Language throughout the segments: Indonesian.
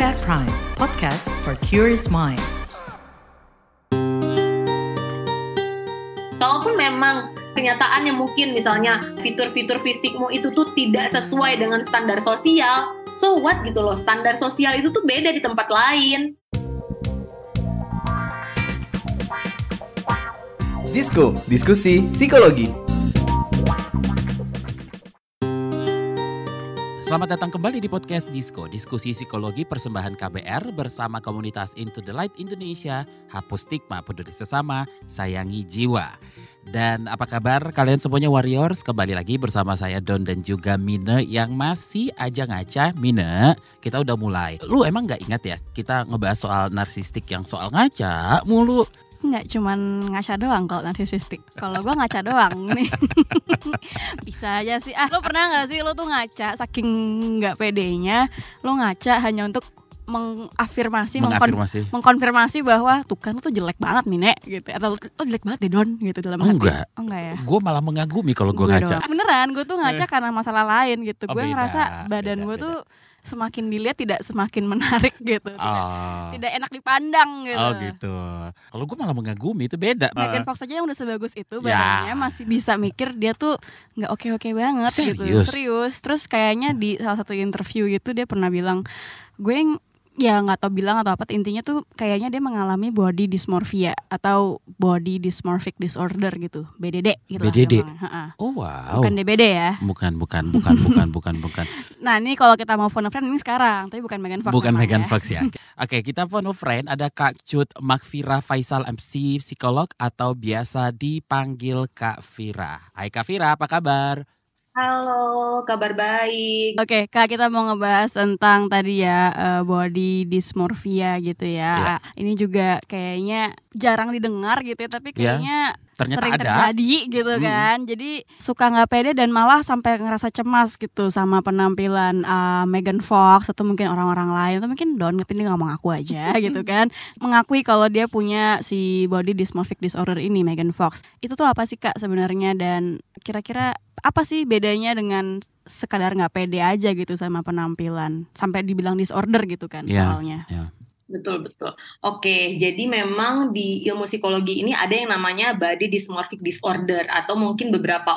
KBR Prime, podcast for curious mind. Kalaupun memang kenyataannya mungkin misalnya fitur-fitur fisikmu itu tuh tidak sesuai dengan standar sosial, so what gitu loh, standar sosial itu tuh beda di tempat lain. Disko, diskusi psikologi. Selamat datang kembali di podcast Disko, diskusi psikologi persembahan KBR bersama komunitas Into the Light Indonesia. Hapus stigma, peduli sesama, sayangi jiwa. Dan apa kabar kalian semuanya warriors? Kembali lagi bersama saya Don dan juga Mine yang masih aja ngaca. Mine, kita udah mulai. Lu emang gak ingat ya kita ngebahas soal narsistik yang soal ngaca mulu? Nggak cuman ngaca doang kalau narsistik. Kalau gue ngaca doang nih. Bisa aja sih. Lo pernah nggak sih lo tuh ngaca saking nggak pedenya, lo ngaca hanya untuk mengkonfirmasi bahwa tuh kan lo tuh jelek banget Mine gitu, atau lo jelek banget deh Don gitu dalam hati. Enggak ya. Gue malah mengagumi kalau gue ngaca. Beneran, gue tuh ngaca karena masalah lain gitu. Gue ngerasa badan gue tuh semakin dilihat tidak semakin menarik gitu, tidak enak dipandang gitu. Oh gitu. Kalau gue malah mengagumi, itu beda. Megan Fox aja yang udah sebagus itu badannya masih bisa mikir dia tuh nggak oke banget. Serius. Terus kayaknya di salah satu interview gitu dia pernah bilang, gue ya nggak tau bilang atau apa, intinya tuh kayaknya dia mengalami body dysmorphia atau body dysmorphic disorder gitu, BDD gitu. BDD. Oh wow. Bukan DBD ya? Bukan. Nah ini kalau kita mau phone a friend ini sekarang, tapi bukan Megan Fox. Bukan Megan Fox ya. Oke, kita phone a friend ada Kak Cut Makfira Faisal MC psikolog atau biasa dipanggil Kak Fira. Hai Kak Fira, apa kabar? Halo, kabar baik. Oke, Kak, kita mau ngebahas tentang tadi ya body dysmorphia gitu ya. Ini juga kayaknya jarang didengar gitu ya, tapi kayaknya sering terjadi gitu kan. Jadi suka nggak pede dan malah sampai ngerasa cemas gitu sama penampilan Megan Fox atau mungkin orang-orang lain, atau mungkin Don ini nggak mengaku aja gitu kan, mengakui kalau dia punya si body dysmorphic disorder ini, Megan Fox. Itu tuh apa sih Kak sebenarnya, dan kira-kira apa sih bedanya dengan sekadar nggak pede aja gitu sama penampilan sampai dibilang disorder gitu kan soalnya? Betul. Oke, jadi memang di ilmu psikologi ini ada yang namanya body dysmorphic disorder, atau mungkin beberapa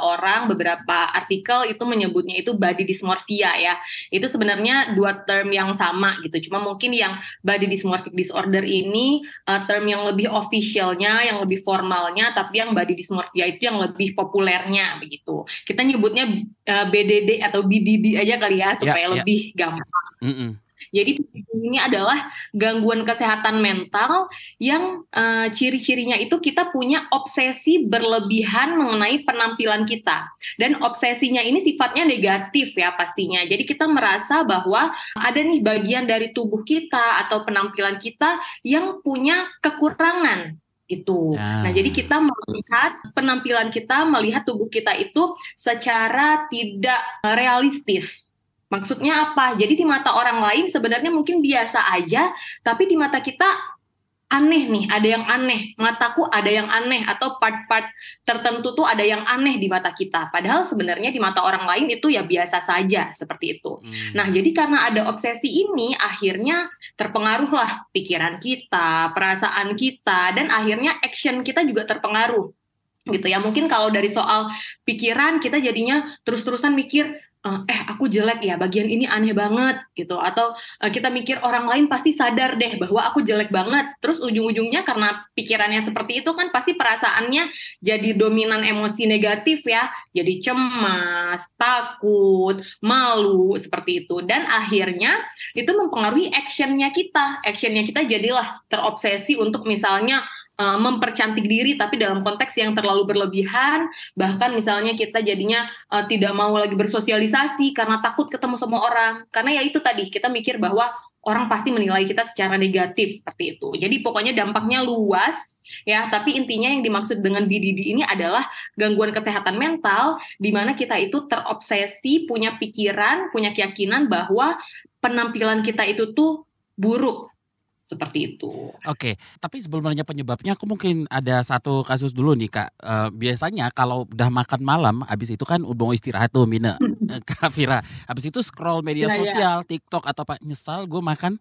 artikel itu menyebutnya itu body dysmorphia ya. Itu sebenarnya dua term yang sama gitu. Cuma mungkin yang body dysmorphic disorder ini term yang lebih officialnya, yang lebih formalnya, tapi yang body dysmorphia itu yang lebih populernya begitu. Kita nyebutnya BDD atau BDD aja kali ya supaya lebih gampang. Jadi ini adalah gangguan kesehatan mental yang ciri-cirinya itu kita punya obsesi berlebihan mengenai penampilan kita. Dan obsesinya ini sifatnya negatif ya pastinya. Jadi kita merasa bahwa ada nih bagian dari tubuh kita atau penampilan kita yang punya kekurangan itu. Nah, jadi kita melihat penampilan kita, melihat tubuh kita itu secara tidak realistis. Maksudnya apa? Jadi di mata orang lain sebenarnya mungkin biasa aja, tapi di mata kita aneh nih, ada yang aneh. Mataku ada yang aneh, atau part-part tertentu tuh ada yang aneh di mata kita. Padahal sebenarnya di mata orang lain itu ya biasa saja, seperti itu. Nah, jadi karena ada obsesi ini, akhirnya terpengaruhlah pikiran kita, perasaan kita, dan akhirnya action kita juga terpengaruh. Gitu ya, mungkin kalau dari soal pikiran kita jadinya terus-terusan mikir, aku jelek ya, bagian ini aneh banget gitu, atau kita mikir orang lain pasti sadar deh bahwa aku jelek banget, terus ujung-ujungnya karena pikirannya seperti itu kan pasti perasaannya jadi dominan emosi negatif ya, jadi cemas, takut, malu, seperti itu, dan akhirnya itu mempengaruhi actionnya kita jadilah terobsesi untuk misalnya mempercantik diri, tapi dalam konteks yang terlalu berlebihan. Bahkan misalnya kita jadinya tidak mau lagi bersosialisasi karena takut ketemu sama orang, karena ya itu tadi, kita mikir bahwa orang pasti menilai kita secara negatif, seperti itu. Jadi pokoknya dampaknya luas ya, tapi intinya yang dimaksud dengan BDD ini adalah gangguan kesehatan mental di mana kita itu terobsesi, punya pikiran, punya keyakinan bahwa penampilan kita itu tuh buruk, Seperti itu. Oke, tapi sebelum nanya penyebabnya, aku mungkin ada satu kasus dulu nih Kak. Biasanya kalau udah makan malam, habis itu kan mau istirahat tuh Mina, Kak Vira. Habis itu scroll media sosial, TikTok atau apa, nyesal gue makan.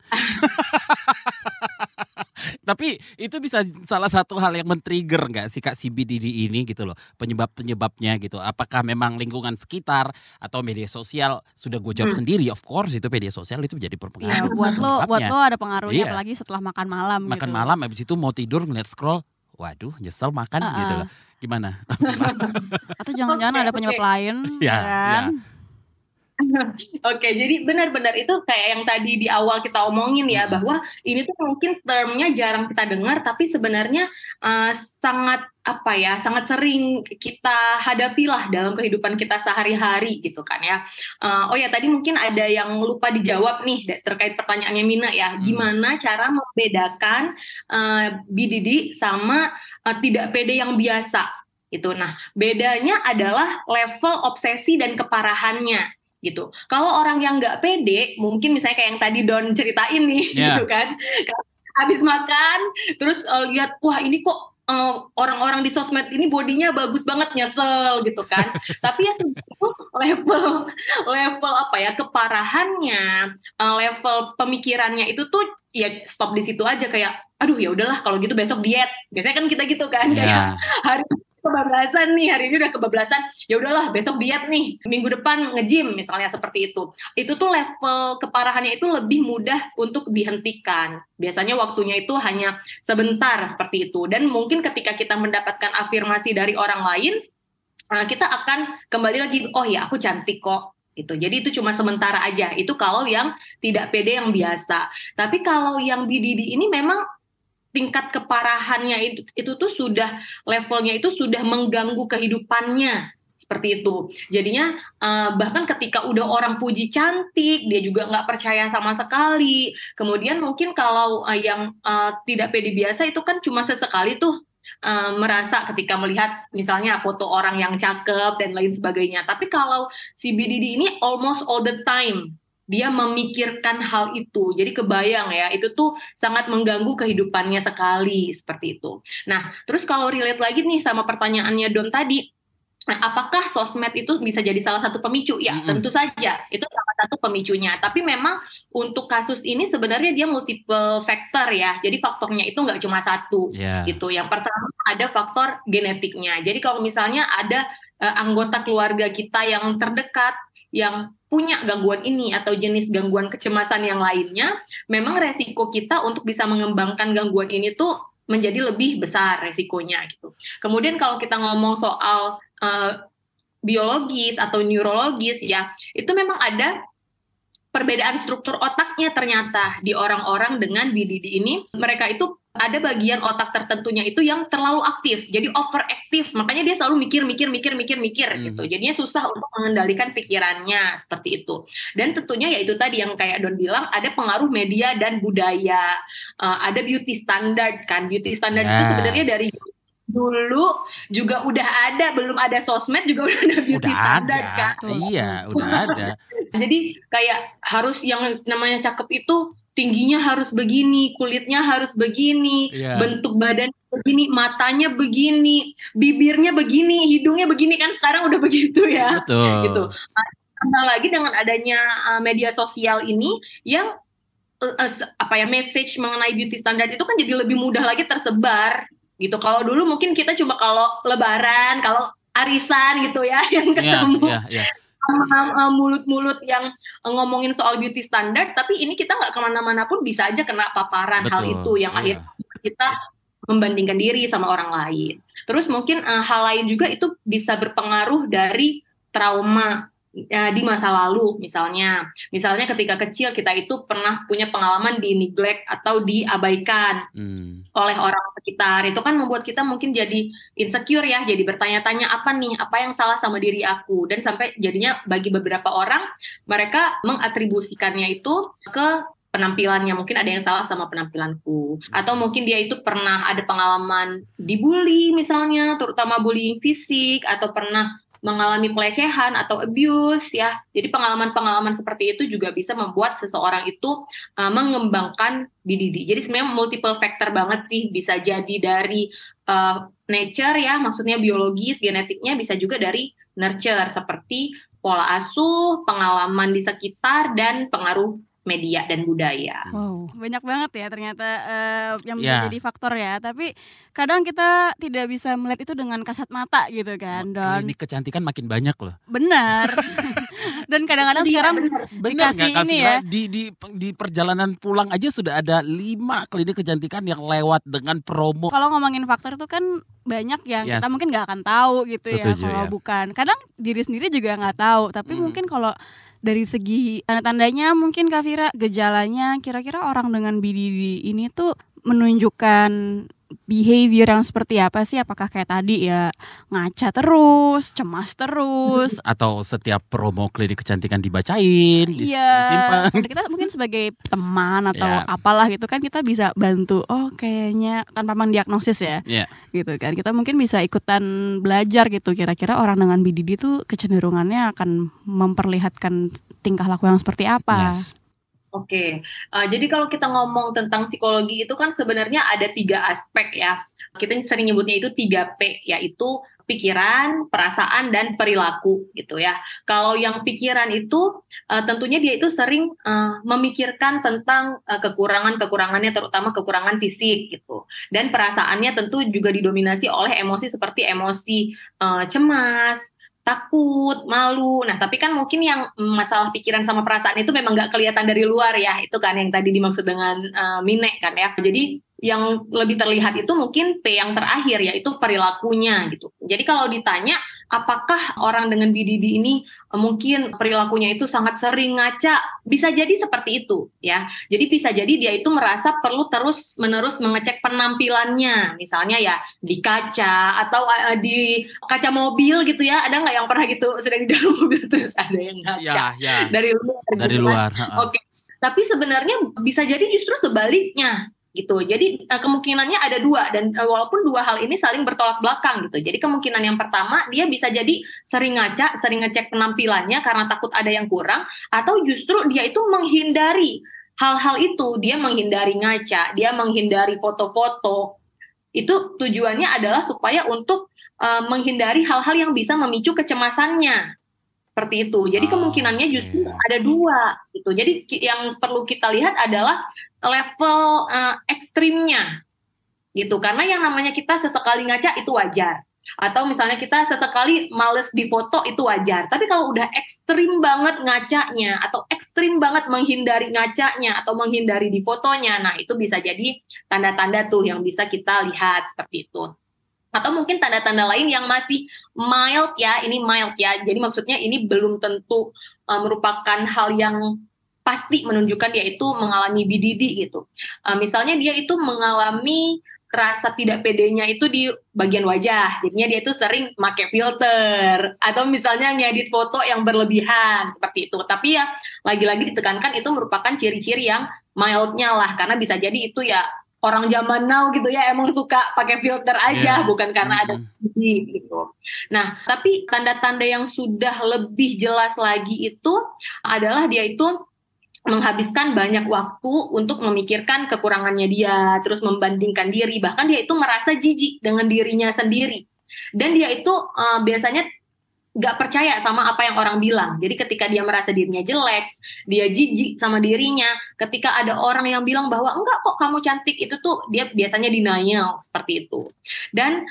Tapi itu bisa salah satu hal yang men-trigger nggak sih Kak CBDD ini gitu loh, penyebabnya gitu. Apakah memang lingkungan sekitar atau media sosial? Sudah gue jawab sendiri, of course itu media sosial itu menjadi berpengaruh. Ya, buat lo ada pengaruhnya, apalagi setelah makan malam. Makan gitu. malam, habis itu mau tidur ngeliat scroll, waduh nyesel makan gitu loh. Gimana? Atau jangan-jangan ada penyebab lain, kan? Oke, jadi benar-benar itu kayak yang tadi di awal kita omongin ya, bahwa ini tuh mungkin termnya jarang kita dengar, tapi sebenarnya sangat sering kita hadapilah dalam kehidupan kita sehari-hari gitu kan ya. Oh ya, tadi mungkin ada yang lupa dijawab nih terkait pertanyaannya Mina ya, gimana cara membedakan BDD sama tidak pede yang biasa gitu. Nah, bedanya adalah level obsesi dan keparahannya gitu. Kalau orang yang nggak pede, mungkin misalnya kayak yang tadi Don ceritain nih, gitu kan, habis makan, terus lihat, wah ini kok orang-orang di sosmed ini bodinya bagus banget, nyesel gitu kan. Tapi ya itu level keparahannya, level pemikirannya itu tuh ya stop di situ aja, kayak aduh ya udahlah kalau gitu besok diet. Biasanya kan kita gitu kan, kayak hari kebablasan nih, hari ini udah kebablasan, ya udahlah besok diet nih, minggu depan nge-gym misalnya, seperti itu. Itu tuh level keparahannya itu lebih mudah untuk dihentikan. Biasanya waktunya itu hanya sebentar seperti itu. Dan mungkin ketika kita mendapatkan afirmasi dari orang lain, kita akan kembali lagi, oh ya aku cantik kok. Gitu. Jadi itu cuma sementara aja. Itu kalau yang tidak pede yang biasa. Tapi kalau yang BDD ini memang tingkat keparahannya itu tuh sudah levelnya itu sudah mengganggu kehidupannya seperti itu. Jadinya bahkan ketika udah orang puji cantik, dia juga nggak percaya sama sekali. Kemudian mungkin kalau yang tidak pede biasa itu kan cuma sesekali tuh merasa ketika melihat misalnya foto orang yang cakep dan lain sebagainya. Tapi kalau si BDD ini almost all the time dia memikirkan hal itu. Jadi kebayang ya, itu tuh sangat mengganggu kehidupannya sekali, seperti itu. Nah, terus kalau relate lagi nih sama pertanyaannya Don tadi, apakah sosmed itu bisa jadi salah satu pemicu? Ya, tentu saja. Itu salah satu pemicunya. Tapi memang untuk kasus ini sebenarnya dia multiple factor ya. Jadi faktornya itu nggak cuma satu. Gitu. Yang pertama ada faktor genetiknya. Jadi kalau misalnya ada anggota keluarga kita yang terdekat, yang punya gangguan ini atau jenis gangguan kecemasan yang lainnya, memang resiko kita untuk bisa mengembangkan gangguan ini tuh menjadi lebih besar resikonya gitu. Kemudian kalau kita ngomong soal biologis atau neurologis ya, itu memang ada perbedaan struktur otaknya ternyata di orang-orang dengan BDD ini. Mereka itu ada bagian otak tertentunya itu yang terlalu aktif, jadi overaktif, makanya dia selalu mikir gitu. Jadinya susah untuk mengendalikan pikirannya seperti itu. Dan tentunya ya itu tadi yang kayak Don bilang, ada pengaruh media dan budaya, ada beauty standard kan. Beauty standard itu sebenarnya dari dulu juga udah ada, belum ada sosmed juga udah ada beauty standard kan. Iya, udah ada. Jadi kayak harus yang namanya cakep itu tingginya harus begini, kulitnya harus begini, bentuk badan begini, matanya begini, bibirnya begini, hidungnya begini, kan sekarang udah begitu ya. Betul. Gitu. Tambah lagi dengan adanya media sosial ini yang message mengenai beauty standard itu kan jadi lebih mudah lagi tersebar gitu. Kalau dulu mungkin kita cuma kalau lebaran, kalau arisan gitu ya yang ketemu. Mulut-mulut yang ngomongin soal beauty standard, tapi ini kita nggak kemana-mana pun bisa aja kena paparan. Betul, hal itu yang akhirnya kita membandingkan diri sama orang lain. Terus mungkin hal lain juga itu bisa berpengaruh dari trauma di masa lalu. Misalnya ketika kecil kita itu pernah punya pengalaman di neglect atau diabaikan oleh orang sekitar. Itu kan membuat kita mungkin jadi insecure ya, jadi bertanya-tanya apa yang salah sama diri aku, dan sampai jadinya bagi beberapa orang mereka mengatribusikannya itu ke penampilannya. Mungkin ada yang salah sama penampilanku, atau mungkin dia itu pernah ada pengalaman dibully misalnya, terutama bullying fisik, atau pernah mengalami pelecehan atau abuse ya. Jadi pengalaman-pengalaman seperti itu juga bisa membuat seseorang itu mengembangkan BDD. Jadi sebenarnya multiple factor banget sih, bisa jadi dari nature ya, maksudnya biologis, genetiknya, bisa juga dari nurture seperti pola asuh, pengalaman di sekitar, dan pengaruh media dan budaya. Wow, banyak banget ya ternyata yang bisa jadi faktor ya. Tapi kadang kita tidak bisa melihat itu dengan kasat mata gitu kan. Dan klinik kecantikan makin banyak loh. Benar. Dan kadang-kadang sekarang dikasih ini ya. Di perjalanan pulang aja sudah ada 5 klinik kecantikan yang lewat dengan promo. Kalau ngomongin faktor itu kan banyak yang kita mungkin nggak akan tahu gitu. Setuju, ya kalau bukan. Kadang diri sendiri juga nggak tahu. Tapi mungkin kalau dari segi tanda-tandanya mungkin Kak Fira, gejalanya kira-kira orang dengan BDD ini tuh menunjukkan behavior yang seperti apa sih? Apakah kayak tadi ya ngaca terus, cemas terus, atau setiap promo klinik kecantikan dibacain, disimpan. Kita mungkin sebagai teman atau apalah gitu kan kita bisa bantu. Oh kayaknya tanpa mendiagnosis ya, gitu kan. Kita mungkin bisa ikutan belajar gitu. Kira-kira orang dengan BDD tuh kecenderungannya akan memperlihatkan tingkah laku yang seperti apa? Oke, jadi kalau kita ngomong tentang psikologi itu kan sebenarnya ada 3 aspek ya. Kita sering nyebutnya itu 3P, yaitu pikiran, perasaan, dan perilaku gitu ya. Kalau yang pikiran itu tentunya dia itu sering memikirkan tentang kekurangannya, terutama kekurangan fisik gitu. Dan perasaannya tentu juga didominasi oleh emosi seperti emosi cemas, takut, malu. Nah, tapi kan mungkin yang masalah pikiran sama perasaan itu memang nggak kelihatan dari luar ya. Itu kan yang tadi dimaksud dengan Mine kan ya. Jadi yang lebih terlihat itu mungkin P yang terakhir, yaitu perilakunya gitu. Jadi kalau ditanya apakah orang dengan BDD ini mungkin perilakunya itu sangat sering ngaca, bisa jadi seperti itu ya. Jadi bisa jadi dia itu merasa perlu terus-menerus mengecek penampilannya, misalnya ya di kaca atau di kaca mobil gitu ya. Ada nggak yang pernah gitu sedang di dalam mobil terus ada yang ngaca dari luar? Dari luar. Oke. Tapi sebenarnya bisa jadi justru sebaliknya gitu. Jadi kemungkinannya ada 2 dan walaupun 2 hal ini saling bertolak belakang gitu. Jadi kemungkinan yang pertama dia bisa jadi sering ngaca, sering ngecek penampilannya karena takut ada yang kurang, atau justru dia itu menghindari hal-hal itu, dia menghindari ngaca, dia menghindari foto-foto. Itu tujuannya adalah supaya untuk menghindari hal-hal yang bisa memicu kecemasannya. Seperti itu. Jadi kemungkinannya justru ada 2 gitu. Jadi yang perlu kita lihat adalah level ekstrimnya gitu, karena yang namanya kita sesekali ngaca itu wajar, atau misalnya kita sesekali males difoto itu wajar. Tapi kalau udah ekstrim banget ngacanya, atau ekstrim banget menghindari ngacanya atau menghindari di fotonya, nah itu bisa jadi tanda-tanda tuh yang bisa kita lihat seperti itu. Atau mungkin tanda-tanda lain yang masih mild ya, ini mild ya, jadi maksudnya ini belum tentu merupakan hal yang pasti menunjukkan dia itu mengalami BDD gitu. Misalnya dia itu mengalami rasa tidak pedenya itu di bagian wajah, jadinya dia itu sering pakai filter, atau misalnya ngedit foto yang berlebihan seperti itu. Tapi ya lagi-lagi ditekankan itu merupakan ciri-ciri yang mildnya lah, karena bisa jadi itu ya orang zaman now gitu ya, emang suka pakai filter aja, bukan karena ada BDD gitu. Nah, tapi tanda-tanda yang sudah lebih jelas lagi itu adalah dia itu menghabiskan banyak waktu untuk memikirkan kekurangannya dia, terus membandingkan diri, bahkan dia itu merasa jijik dengan dirinya sendiri. Dan dia itu biasanya gak percaya sama apa yang orang bilang. Jadi ketika dia merasa dirinya jelek, dia jijik sama dirinya. Ketika ada orang yang bilang bahwa enggak kok kamu cantik, itu tuh dia biasanya denial seperti itu. Dan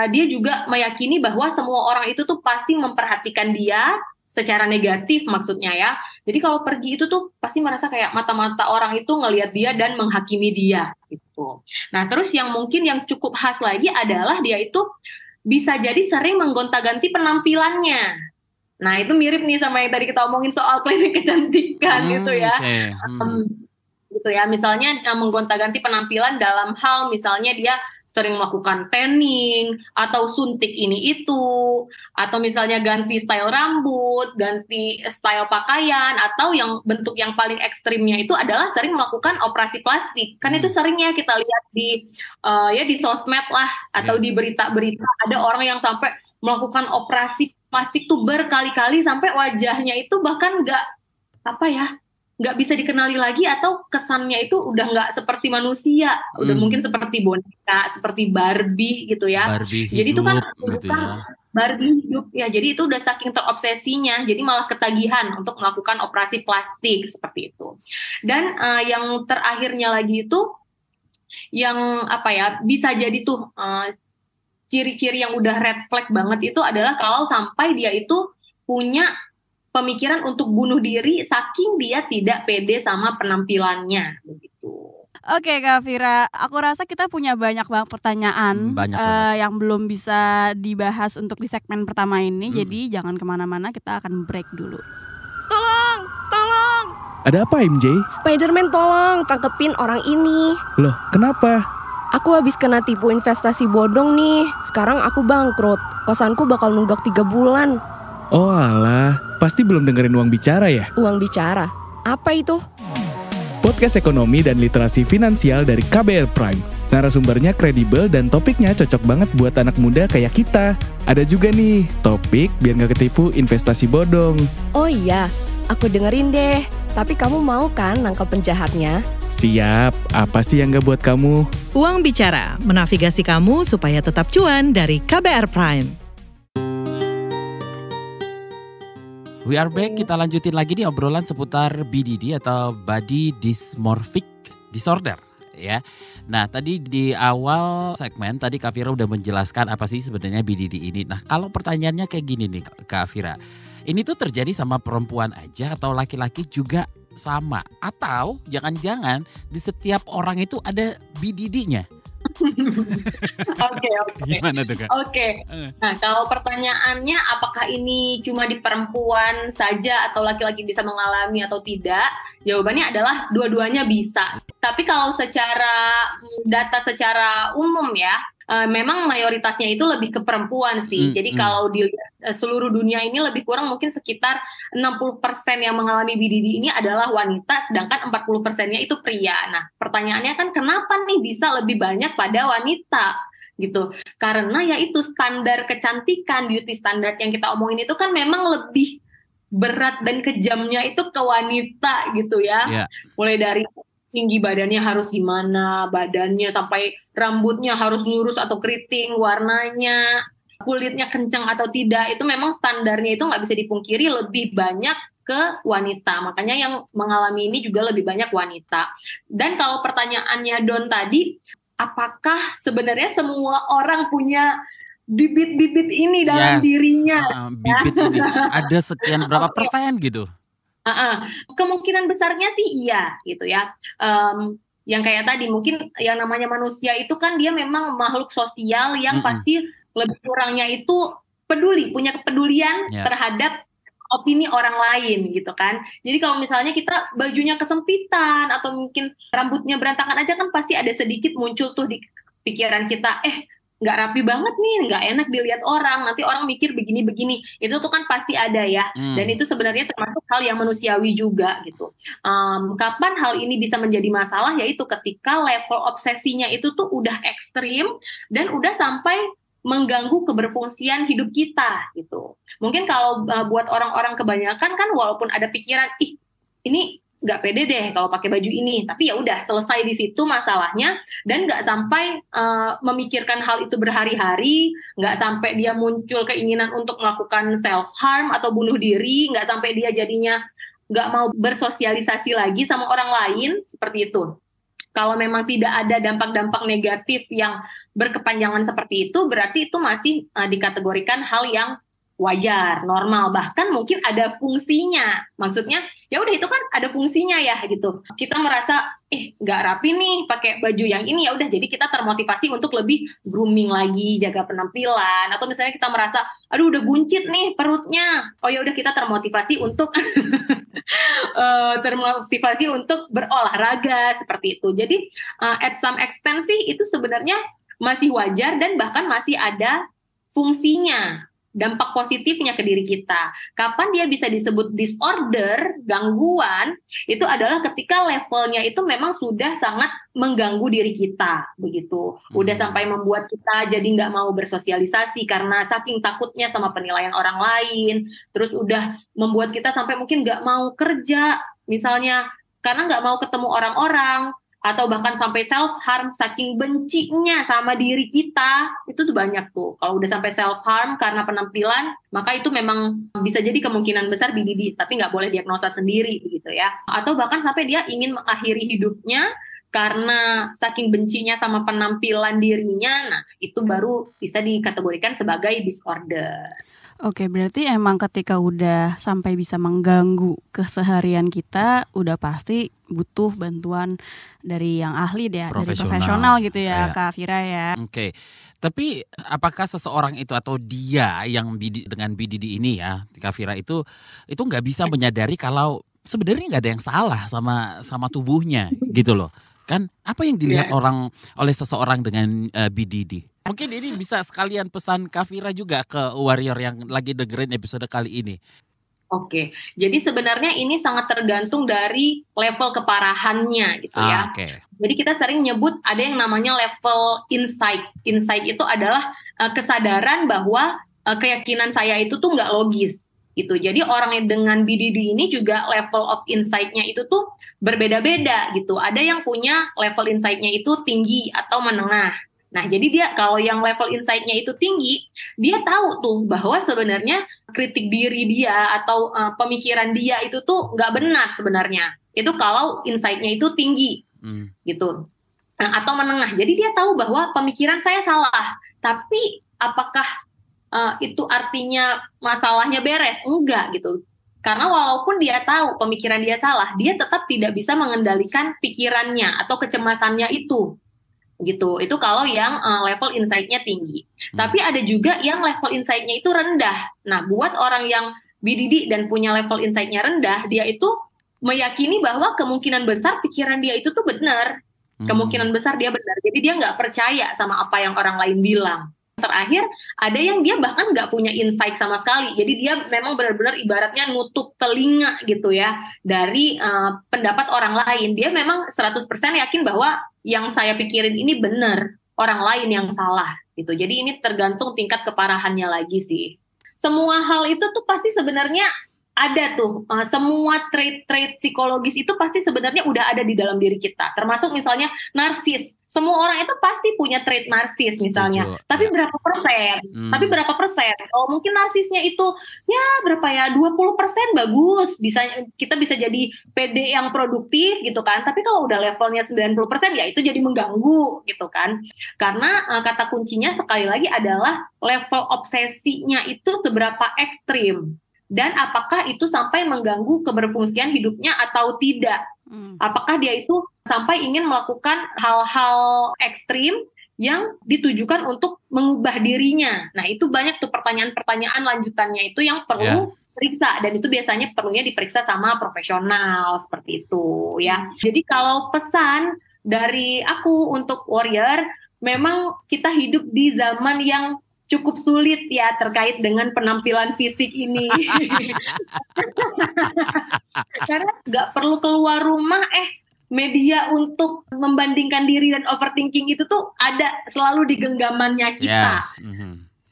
dia juga meyakini bahwa semua orang itu tuh pasti memperhatikan dia secara negatif maksudnya ya. Jadi kalau pergi itu tuh pasti merasa kayak mata-mata orang itu ngelihat dia dan menghakimi dia gitu. Nah, terus yang mungkin yang cukup khas lagi adalah dia itu bisa jadi sering menggonta-ganti penampilannya. Nah, itu mirip nih sama yang tadi kita omongin soal klinik kecantikan gitu ya. Gitu ya, misalnya menggonta-ganti penampilan dalam hal misalnya dia sering melakukan tanning atau suntik ini itu, atau misalnya ganti style rambut, ganti style pakaian, atau yang bentuk yang paling ekstrimnya itu adalah sering melakukan operasi plastik. Kan itu seringnya kita lihat di di sosmed lah, atau di berita-berita ada orang yang sampai melakukan operasi plastik tuh berkali-kali sampai wajahnya itu bahkan nggak bisa dikenali lagi, atau kesannya itu udah nggak seperti manusia, udah mungkin seperti boneka, seperti Barbie gitu ya. Barbie hidup, jadi itu kan gitu ya. Barbie hidup ya, jadi itu udah saking terobsesinya, jadi malah ketagihan untuk melakukan operasi plastik seperti itu. Dan yang terakhirnya lagi itu yang bisa jadi tuh ciri-ciri yang udah red flag banget itu adalah kalau sampai dia itu punya pemikiran untuk bunuh diri saking dia tidak pede sama penampilannya begitu. Oke Kak Vira, aku rasa kita punya banyak banget pertanyaan yang belum bisa dibahas untuk di segmen pertama ini. Jadi jangan kemana-mana, kita akan break dulu. Tolong! Ada apa MJ? Spider-Man tolong tangkepin orang ini. Loh, kenapa? Aku habis kena tipu investasi bodong nih. Sekarang aku bangkrut. Kosanku bakal nunggak 3 bulan. Oh alah, pasti belum dengerin Uang Bicara ya? Uang Bicara? Apa itu? Podcast ekonomi dan literasi finansial dari KBR Prime. Narasumbernya kredibel dan topiknya cocok banget buat anak muda kayak kita. Ada juga nih, topik biar gak ketipu investasi bodong. Oh iya, aku dengerin deh. Tapi kamu mau kan nangkep penjahatnya? Siap, apa sih yang gak buat kamu? Uang Bicara, menavigasi kamu supaya tetap cuan dari KBR Prime. We are back, kita lanjutin lagi nih obrolan seputar BDD atau Body Dysmorphic Disorder. Ya, nah tadi di awal segmen tadi Kak Vira udah menjelaskan apa sih sebenarnya BDD ini. Nah kalau pertanyaannya kayak gini nih Kak Vira, ini tuh terjadi sama perempuan aja atau laki-laki juga sama? Atau jangan-jangan di setiap orang itu ada BDD-nya? Oke. Gimana tuh Kak? Oke. Nah kalau pertanyaannya apakah ini cuma di perempuan saja atau laki-laki bisa mengalami atau tidak? Jawabannya adalah dua-duanya bisa. Tapi kalau secara data secara umum ya, memang mayoritasnya itu lebih ke perempuan sih. Jadi kalau di seluruh dunia ini lebih kurang mungkin sekitar 60% yang mengalami BDD ini adalah wanita, sedangkan 40%-nya itu pria. Nah, pertanyaannya kan kenapa nih bisa lebih banyak pada wanita gitu? Karena ya itu standar kecantikan, beauty standard yang kita omongin itu kan memang lebih berat dan kejamnya itu ke wanita gitu ya. Yeah. Mulai dari tinggi badannya harus gimana, badannya sampai rambutnya harus lurus atau keriting, warnanya, kulitnya kencang atau tidak, itu memang standarnya itu nggak bisa dipungkiri lebih banyak ke wanita. Makanya yang mengalami ini juga lebih banyak wanita. Dan kalau pertanyaannya Don tadi, apakah sebenarnya semua orang punya bibit-bibit ini dalam dirinya? Bibit ini ada sekian berapa persen gitu? Kemungkinan besarnya sih iya gitu ya. Yang kayak tadi mungkin yang namanya manusia itu kan dia memang makhluk sosial yang pasti lebih kurangnya itu punya kepedulian terhadap opini orang lain gitu kan. Jadi kalau misalnya kita bajunya kesempitan atau mungkin rambutnya berantakan aja kan pasti ada sedikit muncul tuh di pikiran kita, nggak rapi banget nih, nggak enak dilihat orang, nanti orang mikir begini-begini, itu tuh kan pasti ada ya, dan itu sebenarnya termasuk hal yang manusiawi juga gitu. Kapan hal ini bisa menjadi masalah, yaitu ketika level obsesinya itu tuh udah ekstrim dan udah sampai mengganggu keberfungsian hidup kita gitu. Mungkin kalau buat orang-orang kebanyakan kan walaupun ada pikiran, ini nggak pede deh kalau pakai baju ini, tapi ya udah selesai di situ masalahnya, dan nggak sampai memikirkan hal itu berhari-hari, nggak sampai dia muncul keinginan untuk melakukan self harm atau bunuh diri, nggak sampai dia jadinya nggak mau bersosialisasi lagi sama orang lain seperti itu. Kalau memang tidak ada dampak-dampak negatif yang berkepanjangan seperti itu, berarti itu masih dikategorikan hal yang wajar, normal, bahkan mungkin ada fungsinya. Maksudnya ya udah itu kan ada fungsinya ya gitu. Kita merasa nggak rapi nih pakai baju yang ini, ya udah jadi kita termotivasi untuk lebih grooming lagi, jaga penampilan. Atau misalnya kita merasa aduh udah buncit nih perutnya, oh ya udah kita termotivasi untuk berolahraga seperti itu. Jadi at some extent sih itu sebenarnya masih wajar dan bahkan masih ada fungsinya dampak positifnya ke diri kita. Kapan dia bisa disebut disorder, gangguan, itu adalah ketika levelnya itu memang sudah sangat mengganggu diri kita, begitu. Udah sampai membuat kita jadi nggak mau bersosialisasi karena saking takutnya sama penilaian orang lain, terus udah membuat kita sampai mungkin nggak mau kerja, misalnya, karena nggak mau ketemu orang-orang, atau bahkan sampai self-harm saking bencinya sama diri kita, itu tuh banyak tuh. Kalau udah sampai self-harm karena penampilan, maka itu memang bisa jadi kemungkinan besar BDD, tapi nggak boleh diagnosa sendiri gitu ya. Atau bahkan sampai dia ingin mengakhiri hidupnya karena saking bencinya sama penampilan dirinya, nah itu baru bisa dikategorikan sebagai disorder. Oke, berarti emang ketika udah sampai bisa mengganggu keseharian kita, udah pasti butuh bantuan dari yang ahli deh, dari profesional gitu ya, Kak Fira ya. Oke, tapi apakah seseorang itu atau dia yang dengan BDD ini ya, Kak Fira itu nggak bisa menyadari kalau sebenarnya nggak ada yang salah sama tubuhnya gitu loh? Kan apa yang dilihat oleh seseorang dengan BDD? Mungkin ini bisa sekalian pesan Kak Fira juga ke warrior yang lagi dengerin episode kali ini. Oke, jadi sebenarnya ini sangat tergantung dari level keparahannya gitu ya. Jadi kita sering nyebut ada yang namanya level insight. Insight itu adalah kesadaran bahwa keyakinan saya itu tuh nggak logis gitu. Jadi orang yang dengan BDD ini juga level of insight-nya itu tuh berbeda-beda gitu. Ada yang punya level insight-nya itu tinggi atau menengah. Nah, jadi dia kalau yang level insight-nya itu tinggi, dia tahu tuh bahwa sebenarnya kritik diri dia atau pemikiran dia itu tuh nggak benar sebenarnya. Itu kalau insight-nya itu tinggi, gitu. Nah, atau menengah. Jadi dia tahu bahwa pemikiran saya salah. Tapi apakah itu artinya masalahnya beres? Enggak gitu. Karena walaupun dia tahu pemikiran dia salah, dia tetap tidak bisa mengendalikan pikirannya atau kecemasannya itu. Gitu. Itu kalau yang level insight-nya tinggi. Tapi ada juga yang level insight-nya itu rendah. Nah, buat orang yang BDD dan punya level insight-nya rendah, dia itu meyakini bahwa kemungkinan besar pikiran dia itu tuh benar. Kemungkinan besar dia benar. Jadi dia nggak percaya sama apa yang orang lain bilang. Terakhir, ada yang dia bahkan nggak punya insight sama sekali. Jadi dia memang benar-benar ibaratnya nutup telinga gitu ya dari pendapat orang lain. Dia memang 100% yakin bahwa yang saya pikirin ini benar, orang lain yang salah gitu. Jadi ini tergantung tingkat keparahannya lagi sih. Semua hal itu tuh pasti sebenarnya ada tuh, semua trait-trait psikologis itu pasti sebenarnya udah ada di dalam diri kita. Termasuk misalnya narsis. Semua orang itu pasti punya trait narsis misalnya. Tapi berapa persen? Tapi berapa persen? Oh mungkin narsisnya itu ya berapa ya? 20% bagus. Kita bisa jadi PD yang produktif gitu kan. Tapi kalau udah levelnya 90% ya itu jadi mengganggu gitu kan. Karena kata kuncinya sekali lagi adalah level obsesinya itu seberapa ekstrim. Dan apakah itu sampai mengganggu keberfungsian hidupnya atau tidak? Apakah dia itu sampai ingin melakukan hal-hal ekstrim yang ditujukan untuk mengubah dirinya? Nah, itu banyak tuh pertanyaan-pertanyaan lanjutannya itu yang perlu periksa. Dan itu biasanya perlunya diperiksa sama profesional seperti itu ya. Jadi kalau pesan dari aku untuk warrior, memang kita hidup di zaman yang cukup sulit ya terkait dengan penampilan fisik ini. Karena nggak perlu keluar rumah, media untuk membandingkan diri dan overthinking itu tuh ada selalu di genggamannya kita.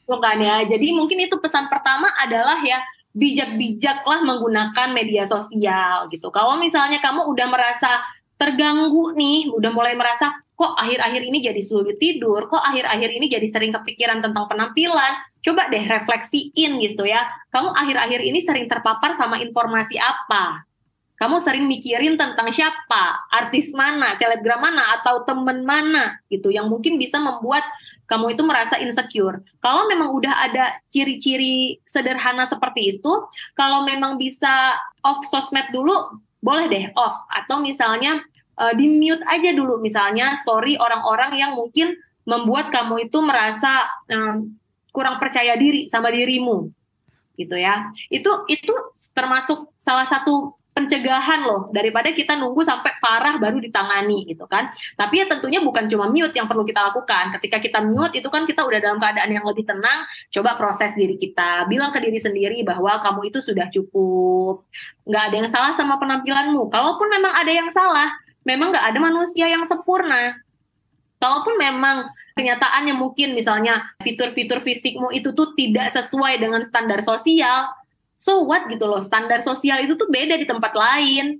Bukan ya? Jadi mungkin itu pesan pertama adalah ya bijak-bijaklah menggunakan media sosial gitu. Kalau misalnya kamu udah merasa terganggu nih, udah mulai merasa kok akhir-akhir ini jadi sulit tidur, kok akhir-akhir ini jadi sering kepikiran tentang penampilan, coba deh refleksiin gitu ya. Kamu akhir-akhir ini sering terpapar sama informasi apa? Kamu sering mikirin tentang siapa, artis mana, selebgram mana, atau temen mana gitu yang mungkin bisa membuat kamu itu merasa insecure. Kalau memang udah ada ciri-ciri sederhana seperti itu, kalau memang bisa off sosmed dulu, boleh deh off. Atau misalnya di-mute aja dulu misalnya story orang-orang yang mungkin membuat kamu itu merasa kurang percaya diri sama dirimu gitu ya. Itu termasuk salah satu pencegahan loh, daripada kita nunggu sampai parah baru ditangani gitu kan. Tapi ya tentunya bukan cuma mute yang perlu kita lakukan. Ketika kita mute itu kan kita udah dalam keadaan yang lebih tenang, coba proses diri kita, bilang ke diri sendiri bahwa kamu itu sudah cukup, nggak ada yang salah sama penampilanmu. Kalaupun memang ada yang salah, memang nggak ada manusia yang sempurna. Kalaupun memang kenyataannya mungkin misalnya fitur-fitur fisikmu itu tuh tidak sesuai dengan standar sosial, so what gitu loh, standar sosial itu tuh beda di tempat lain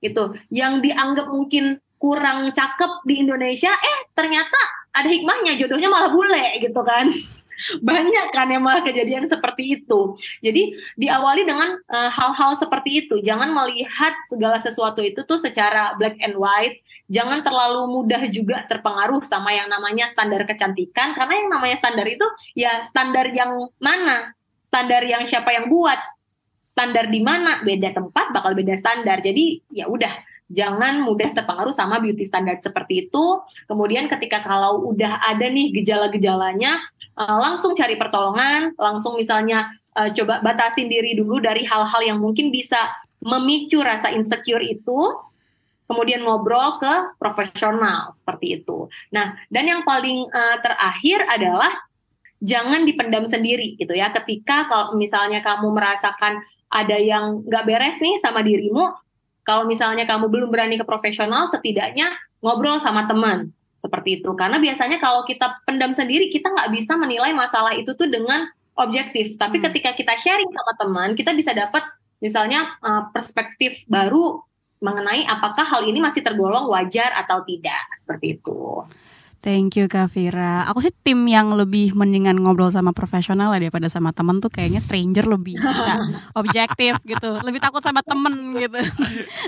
gitu. Yang dianggap mungkin kurang cakep di Indonesia, ternyata ada hikmahnya, jodohnya malah bule gitu kan. Banyak kan yang malah kejadian seperti itu. Jadi diawali dengan hal-hal seperti itu. Jangan melihat segala sesuatu itu tuh secara black and white. Jangan terlalu mudah juga terpengaruh sama yang namanya standar kecantikan, karena yang namanya standar itu ya standar yang mana, standar yang siapa yang buat, standar di mana, beda tempat bakal beda standar. Jadi ya udah, jangan mudah terpengaruh sama beauty standard seperti itu. Kemudian ketika kalau udah ada nih gejala-gejalanya, langsung cari pertolongan, langsung misalnya coba batasin diri dulu dari hal-hal yang mungkin bisa memicu rasa insecure itu. Kemudian ngobrol ke profesional seperti itu. Nah, dan yang paling terakhir adalah jangan dipendam sendiri gitu ya. Ketika kalau misalnya kamu merasakan ada yang nggak beres nih sama dirimu, kalau misalnya kamu belum berani ke profesional, setidaknya ngobrol sama teman seperti itu. Karena biasanya kalau kita pendam sendiri, kita nggak bisa menilai masalah itu tuh dengan objektif. Tapi ketika kita sharing sama teman, kita bisa dapat misalnya perspektif baru mengenai apakah hal ini masih tergolong wajar atau tidak, seperti itu. Thank you Kak Fira. Aku sih tim yang lebih mendingan ngobrol sama profesional lah daripada sama temen tuh, kayaknya stranger lebih bisa objektif gitu. Lebih takut sama temen gitu.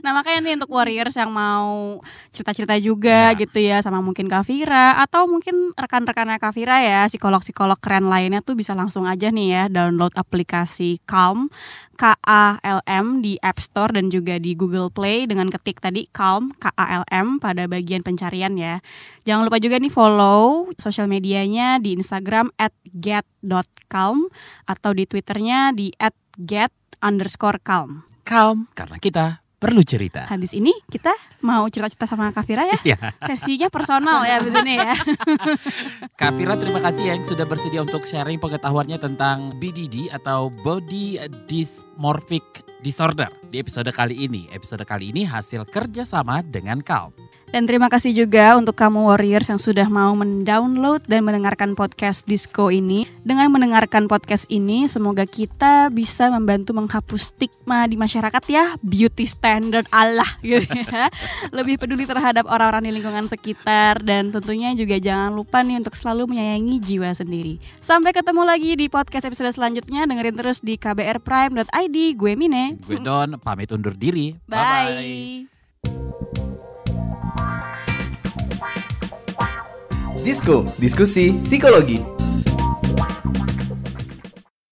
Nah makanya nih untuk warriors yang mau cerita-cerita juga gitu ya sama mungkin Kak Fira atau mungkin rekan-rekannya Kak Fira ya, psikolog-psikolog keren lainnya tuh bisa langsung aja nih ya download aplikasi Calm, KALM di App Store dan juga di Google Play dengan ketik tadi Calm, KALM pada bagian pencarian ya. Jangan lupa juga nih follow sosial medianya di Instagram @get.calm atau di Twitternya di @get_calm. Calm karena kita perlu cerita. Habis ini kita mau cerita-cerita sama Kak Fira ya. Sesinya personal ya habis ini ya. Kak Fira terima kasih ya yang sudah bersedia untuk sharing pengetahuannya tentang BDD atau Body Dysmorphic Disorder di episode kali ini. Episode kali ini hasil kerjasama dengan Calm. Dan terima kasih juga untuk kamu warriors yang sudah mau mendownload dan mendengarkan podcast Disco ini. Dengan mendengarkan podcast ini, semoga kita bisa membantu menghapus stigma di masyarakat ya, beauty standard Allah gitu ya. Lebih peduli terhadap orang-orang di lingkungan sekitar dan tentunya juga jangan lupa nih untuk selalu menyayangi jiwa sendiri. Sampai ketemu lagi di podcast episode selanjutnya. Dengerin terus di kbrprime.id. Gue Mine. Gue Don, pamit undur diri. Bye. Disko, diskusi psikologi.